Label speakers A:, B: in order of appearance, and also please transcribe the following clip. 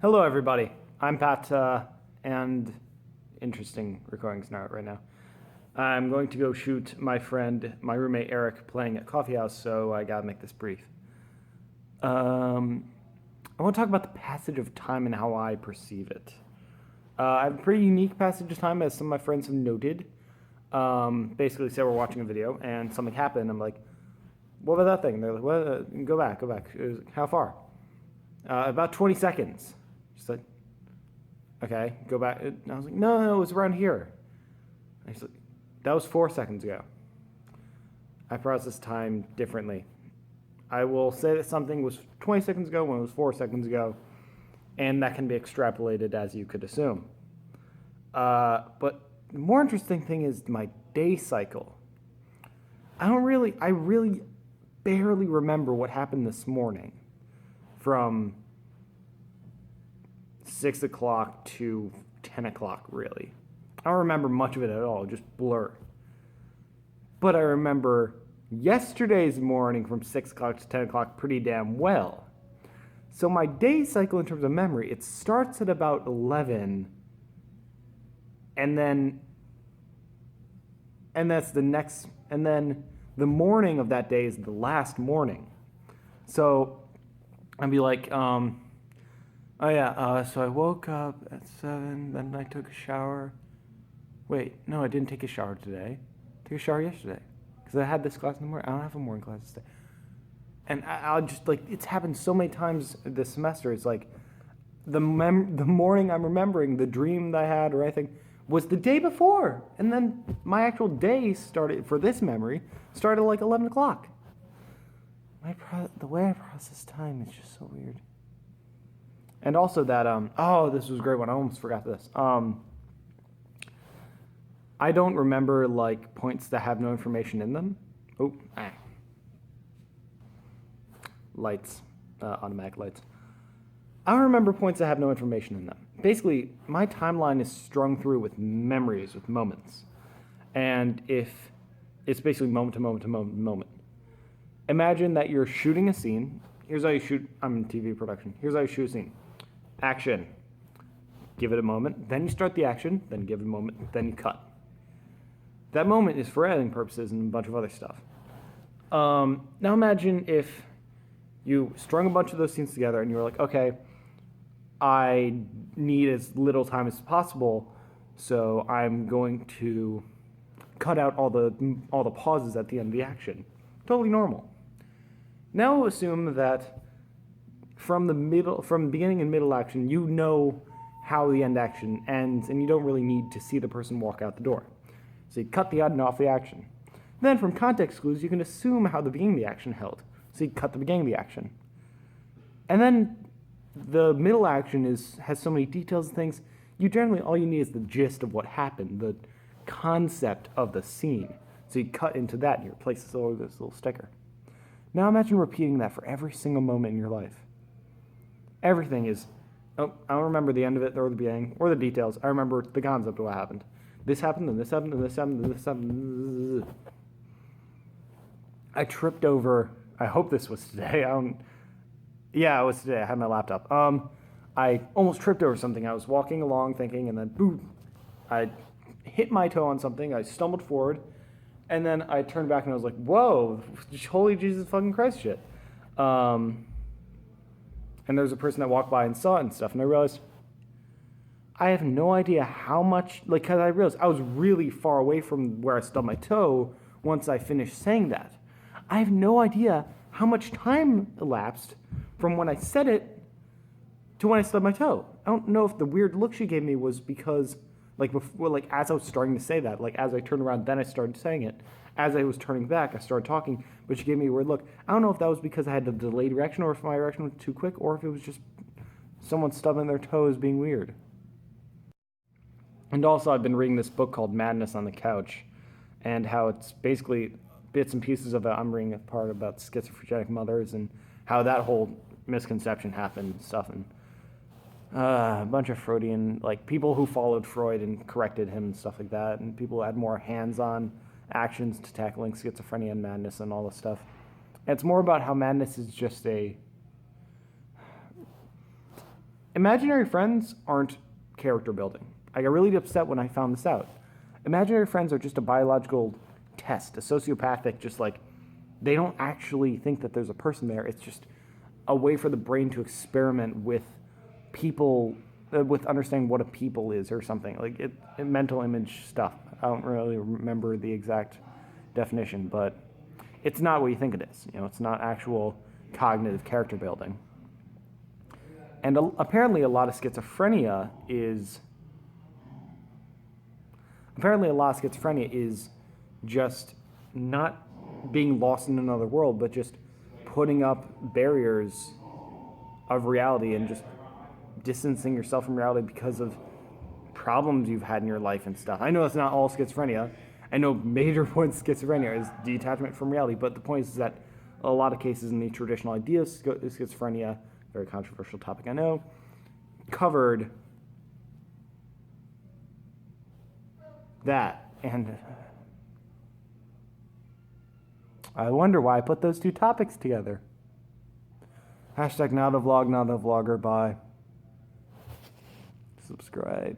A: Hello, everybody. I'm Pat, and interesting recording scenario right now. I'm going to go shoot my roommate Eric, playing at Coffee House, so I gotta make this brief. I want to talk about the passage of time and how I perceive it. I have a pretty unique passage of time, as some of my friends have noted. Basically, say we're watching a video and something happened. I'm like, "What about that thing?" They're like, "What? Go back. How far?" About 20 seconds. She's like, okay, go back. And I was like, no, it was around here. And she's like, that was 4 seconds ago. I process time differently. I will say that something was 20 seconds ago when it was 4 seconds ago, and that can be extrapolated as you could assume. But the more interesting thing is my day cycle. I really barely remember what happened this morning from 6 o'clock to 10 o'clock, really. I don't remember much of it at all, just blur. But I remember yesterday's morning from 6 o'clock to 10 o'clock pretty damn well. So my day cycle in terms of memory, it starts at about 11, and then the morning of that day is the last morning. So I'd be like, so I woke up at 7, then I took a shower. Wait, no, I didn't take a shower today. I took a shower yesterday. Because I had this class in the morning. I don't have a morning class today. And I'll just, like, it's happened so many times this semester. It's like, the morning I'm remembering, the dream that I had or anything, was the day before. And then my actual day started, for this memory, started at like 11 o'clock. The way I process time is just so weird. And also that, this was a great one. I almost forgot this. I don't remember, like, points that have no information in them. Lights, automatic lights. I don't remember points that have no information in them. Basically, my timeline is strung through with memories, with moments. And if it's basically moment to moment to moment to moment. Imagine that you're shooting a scene. Here's how you shoot, I'm in TV production. Here's how you shoot a scene. Action. Give it a moment, then you start the action, then give it a moment, then you cut. That moment is for editing purposes and a bunch of other stuff. Now imagine if you strung a bunch of those scenes together and you were like, okay, I need as little time as possible, so I'm going to cut out all the pauses at the end of the action. Totally normal. Now assume that from the beginning and middle action, you know how the end action ends, and you don't really need to see the person walk out the door. So you cut the end off the action. Then from context clues, you can assume how the beginning of the action held. So you cut the beginning of the action. And then the middle action has so many details and things, all you need is the gist of what happened, the concept of the scene. So you cut into that and you replace this little sticker. Now imagine repeating that for every single moment in your life. Everything is, I don't remember the end of it or the beginning or the details. I remember the concept of what happened. This happened, and this happened, and this happened, and this happened. I tripped over, I hope this was today. Yeah, it was today. I had my laptop. I almost tripped over something. I was walking along thinking, and then boom, I hit my toe on something. I stumbled forward, and then I turned back and I was like, whoa, holy Jesus fucking Christ shit. And there was a person that walked by and saw it and stuff, and I realized I have no idea how much, because I realized I was really far away from where I stubbed my toe once I finished saying that. I have no idea how much time elapsed from when I said it to when I stubbed my toe. I don't know if the weird look she gave me was because, as I was starting to say that, as I turned around, then I started saying it. As I was turning back, I started talking, but she gave me a weird look. I don't know if that was because I had a delayed reaction, or if my reaction was too quick, or if it was just someone stubbing their toes being weird. And also, I've been reading this book called Madness on the Couch, and how it's basically bits and pieces of it. I'm reading a part about schizophrenic mothers and how that whole misconception happened and stuff, and a bunch of Freudian, people who followed Freud and corrected him and stuff like that, and people who had more hands-on actions to tackling schizophrenia and madness and all this stuff. And it's more about how madness is just Imaginary friends aren't character building. I got really upset when I found this out. Imaginary friends are just a biological test, a sociopathic, just like, they don't actually think that there's a person there. It's just a way for the brain to experiment with people, with understanding what a people is or something. Like mental image stuff. I don't really remember the exact definition, but it's not what you think it is. It's not actual cognitive character building. And apparently a lot of schizophrenia is just not being lost in another world, but just putting up barriers of reality and just distancing yourself from reality because of problems you've had in your life and stuff. I know it's not all schizophrenia. I know major points of schizophrenia is detachment from reality, but the point is that a lot of cases in the traditional idea of schizophrenia, very controversial topic I know, covered that. And I wonder why I put those two topics together. Hashtag not a vlog, not a vlogger, bye. Subscribe.